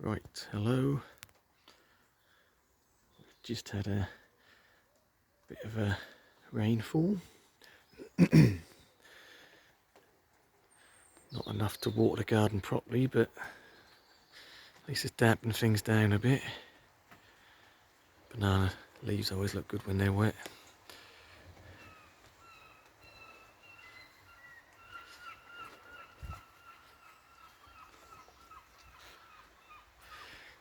Right, hello. Just had a bit of a rainfall. Not enough to water the garden properly, but at least it's dampened things down a bit. Banana leaves always look good when they're wet.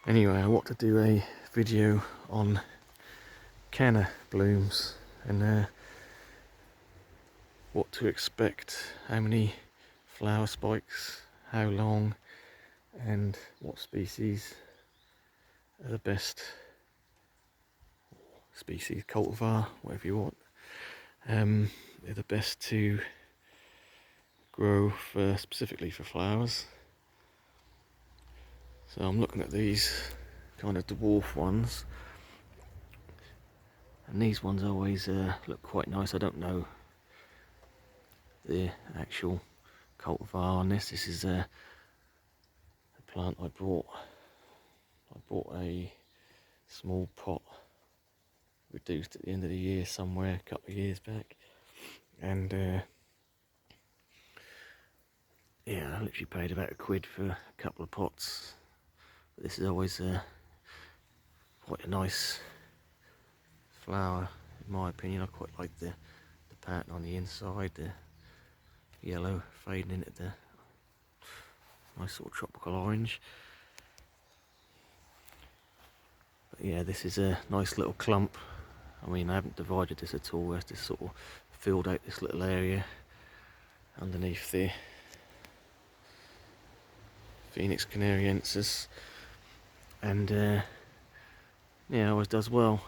Anyway, I want to do a video on canna blooms and what to expect, how many flower spikes, how long, and what species are the best species, cultivar, whatever you want, they're the best to grow for, specifically for flowers. So I'm looking at these kind of dwarf ones, and these ones always look quite nice. I don't know the actual cultivar on this. This is a plant I bought. I bought a small pot reduced at the end of the year somewhere a couple of years back, and yeah, I literally paid about £1 for a couple of pots. But this is always quite a nice flower in my opinion. I quite like the pattern on the inside, the yellow fading into the nice sort of tropical orange. But yeah, this is a nice little clump. I mean, I haven't divided this at all. I've just sort of filled out this little area underneath the Phoenix canariensis, and yeah, always does well.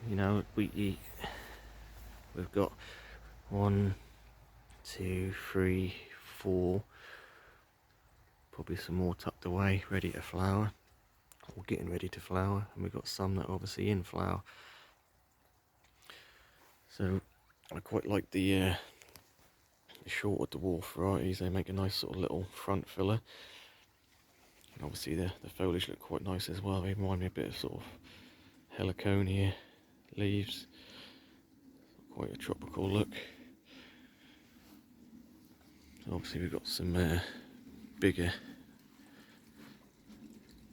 You know, we've got 1, 2, 3, 4, probably some more tucked away, ready to flower, or getting ready to flower, and we've got some that are obviously in flower. So I quite like the shorter dwarf varieties. They make a nice sort of little front filler, and obviously the foliage look quite nice as well. They remind me a bit of sort of heliconia leaves, quite a tropical look. So obviously we've got some bigger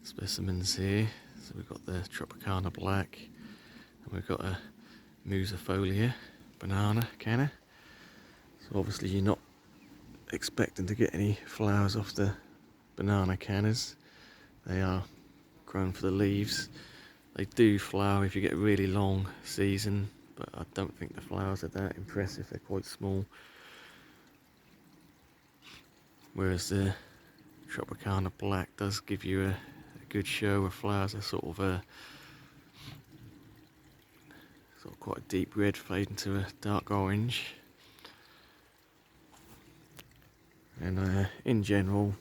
specimens here. So we've got the Tropicana Black, and we've got a Musifolia banana canna. So obviously you're not expecting to get any flowers off the banana cannas. They are grown for the leaves. They do flower if you get a really long season, but I don't think the flowers are that impressive. They're quite small. Whereas the Tropicana Black does give you a good show of flowers. They're sort of quite a deep red fading to a dark orange. And in general,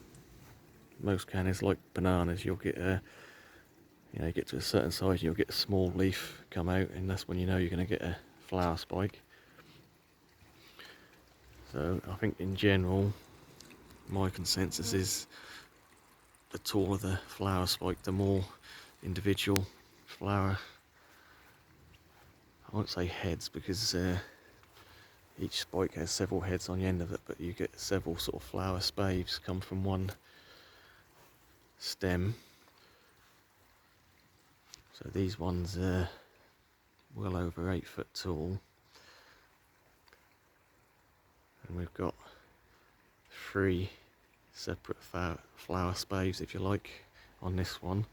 most cannas, like bananas, you'll get you get to a certain size, you'll get a small leaf come out, and that's when you know you're going to get a flower spike. So I think in general, my consensus is the taller the flower spike, the more individual flower, I won't say heads, because each spike has several heads on the end of it, but you get several sort of flower spathes come from one stem. So these ones are well over 8 foot tall, and we've got 3 separate flower spathes, if you like, on this one.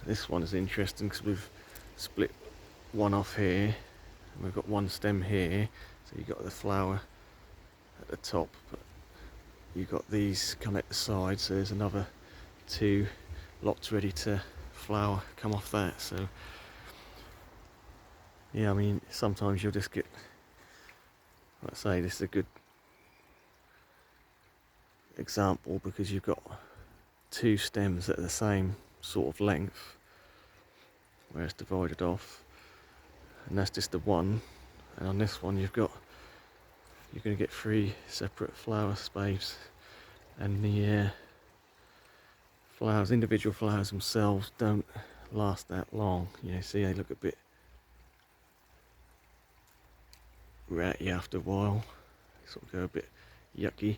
This one is interesting because we've split one off here, and we've got one stem here, so you've got the flower at the top, but you've got these come at the side, so there's another 2 lots ready to flower come off that. So yeah, I mean, sometimes you'll just get, like I say, this is a good example because you've got 2 stems that are the same sort of length where it's divided off, and that's just the one. And on this one you've got you're going to get 3 separate flower sprays, and the flowers, individual flowers themselves, don't last that long. You know, see, they look a bit ratty after a while, they sort of go a bit yucky.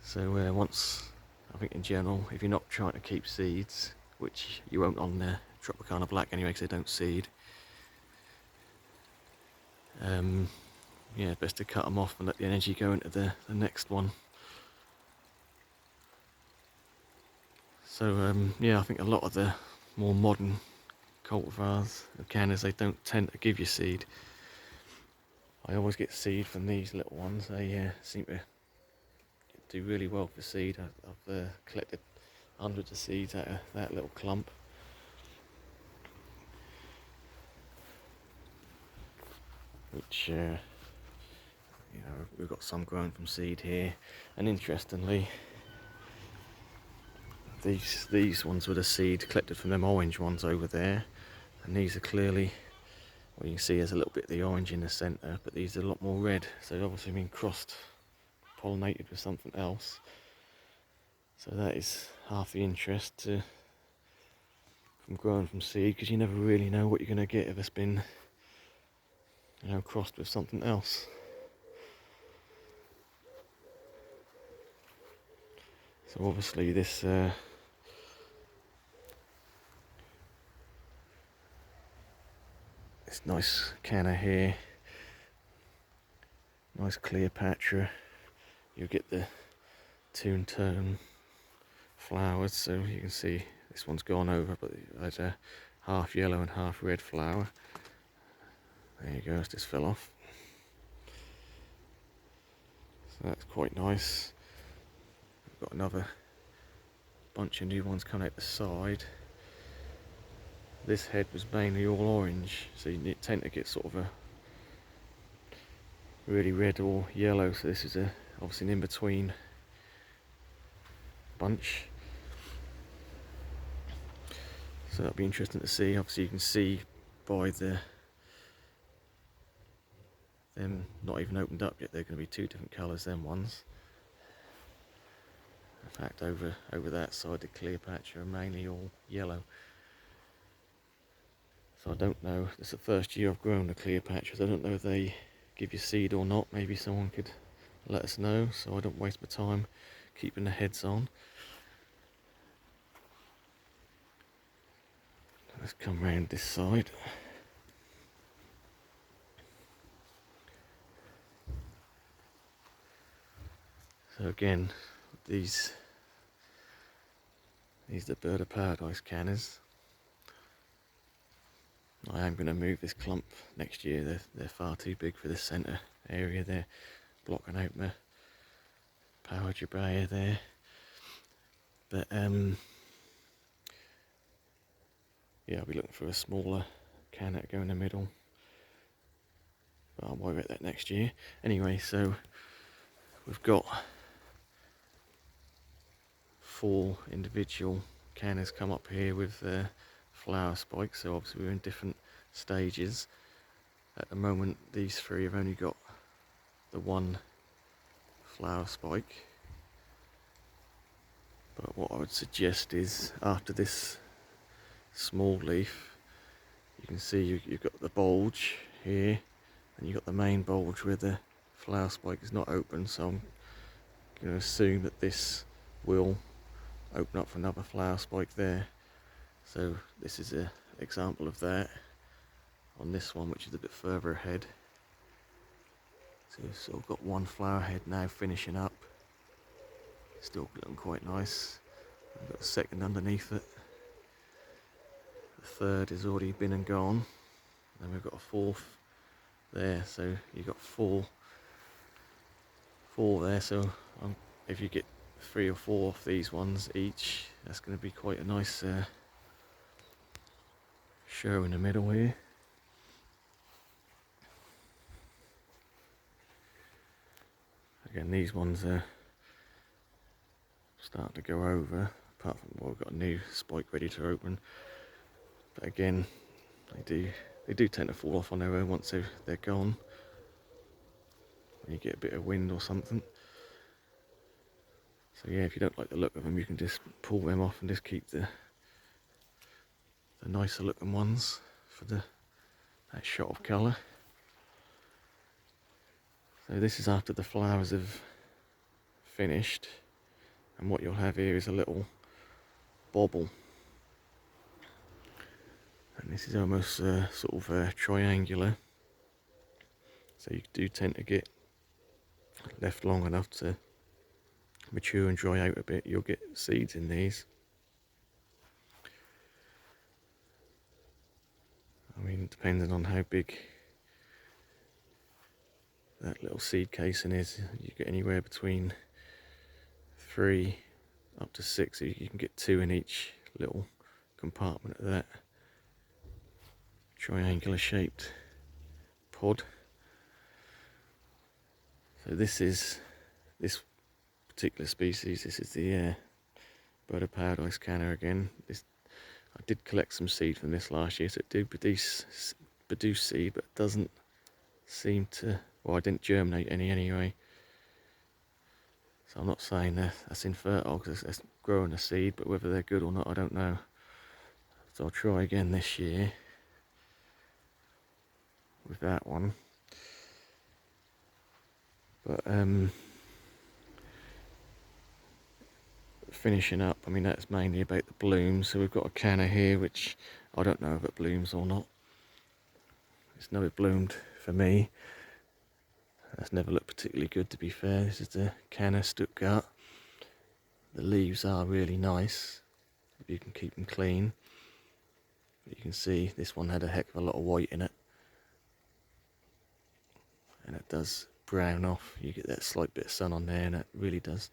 So once, I think in general, if you're not trying to keep seeds, which you won't on the Tropicana Black anyway because they don't seed, yeah, best to cut them off and let the energy go into the next one. So yeah, I think a lot of the more modern cultivars, the Cannas, they don't tend to give you seed. I always get seed from these little ones. They seem to do really well for seed. I've collected hundreds of seeds out of that little clump. Which, you know, we've got some grown from seed here. And interestingly, these ones were the seed collected from them orange ones over there. And these are clearly, well, you can see there's a little bit of the orange in the centre, but these are a lot more red. So they've obviously been cross-pollinated with something else. So that is half the interest from growing from seed, because you never really know what you're going to get if it's been, you know, crossed with something else. So obviously this this nice Canna here, nice Cleopatra, you get the two-tone flowers, so you can see this one's gone over, but there's a half yellow and half red flower. There you go, it's just fell off. So that's quite nice. We've got another bunch of new ones coming out the side. This head was mainly all orange, so you tend to get sort of a really red or yellow, so this is obviously an in-between bunch. So that'll be interesting to see. Obviously you can see by them not even opened up yet, they're going to be 2 different colours, them ones. In fact, over that side, the Cleopatra are mainly all yellow. So I don't know, it's the first year I've grown the Cleopatras. I don't know if they give you seed or not. Maybe someone could let us know, so I don't waste my time keeping the heads on. Let's come round this side. So again, these are the Bird of Paradise Cannas. I am going to move this clump next year. They're far too big for this centre area. They're blocking out my power Jabrea there. But yeah, I'll be looking for a smaller Canna to go in the middle. But I'll worry about that next year. Anyway, so we've got 4 individual Cannas come up here with flower spikes. So obviously we're in different stages. At the moment, these 3 have only got the 1 flower spike. But what I would suggest is, after this small leaf, you can see you've got the bulge here, and you've got the main bulge where the flower spike is not open, so I'm going to assume that this will open up for another flower spike there. So this is an example of that on this one, which is a bit further ahead. So we've sort of got 1 flower head now finishing up. Still looking quite nice. I've got a second underneath it. The third has already been and gone. Then we've got a 4th there, so you've got 4 there. So if you get 3 or 4 of these ones each, that's going to be quite a nice show in the middle here. Again, these ones are starting to go over, apart from, well, we've got a new spike ready to open. But again, they do tend to fall off on their own once they're gone. and you get a bit of wind or something. So yeah, if you don't like the look of them, you can just pull them off and just keep the nicer looking ones for that shot of colour. So this is after the flowers have finished, and what you'll have here is a little bobble, and this is almost sort of triangular, so you do tend to get left long enough to mature and dry out a bit, you'll get seeds in these. I mean, depending on how big that little seed casing is, you get anywhere between 3 up to 6, so you can get 2 in each little compartment of that triangular shaped pod. So this particular species, this is the bird of paradise canna again. I did collect some seed from this last year, so it did produce seed, but it doesn't seem to, well, I didn't germinate any anyway. So I'm not saying that's infertile, because it's growing a seed, but whether they're good or not, I don't know. So I'll try again this year with that one. But finishing up, I mean, that's mainly about the blooms. So we've got a canna here, which I don't know if it blooms or not. It's never bloomed for me. That's never looked particularly good, to be fair. This is the Canna Stuttgart. The leaves are really nice if you can keep them clean. But you can see this one had a heck of a lot of white in it, and it does brown off. You get that slight bit of sun on there, and it really does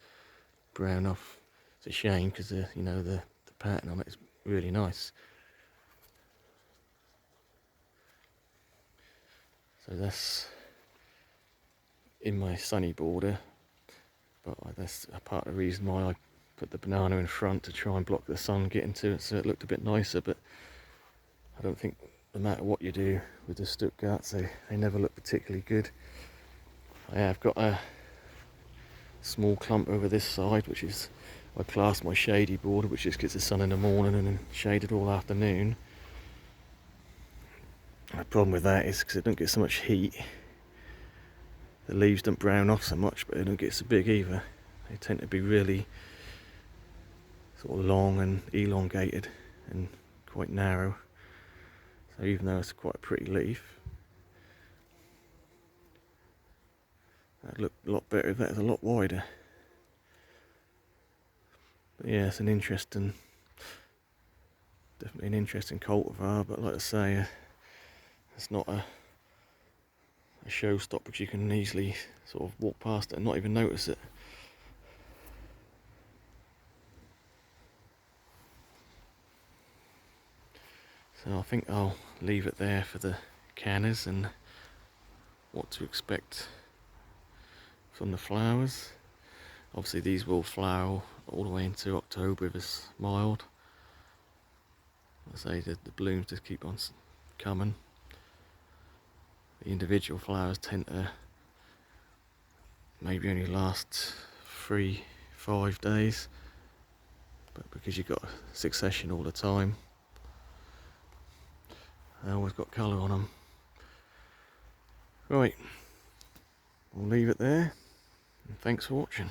brown off. It's a shame, because the pattern on it is really nice. So that's in my sunny border, but that's a part of the reason why I put the banana in front, to try and block the sun getting to it, so it looked a bit nicer. But I don't think, no matter what you do with the Stuttgarts, they never look particularly good. I have got a small clump over this side, which is, I class my shady border, which just gets the sun in the morning and then shaded all afternoon. The problem with that is, because it don't get so much heat, the leaves don't brown off so much, but they don't get so big either. They tend to be really sort of long and elongated and quite narrow. So even though it's quite a pretty leaf, that'd look a lot better if that was a lot wider. But yeah, it's definitely an interesting cultivar, but like I say, it's not a showstopper, because you can easily sort of walk past it and not even notice it. So I think I'll leave it there for the cannas and what to expect from the flowers. Obviously these will flower all the way into October if it's mild. I say the blooms just keep on coming. The individual flowers tend to maybe only last 3-5 days, but because you've got a succession all the time, they always got colour on them. Right, we'll leave it there, and thanks for watching.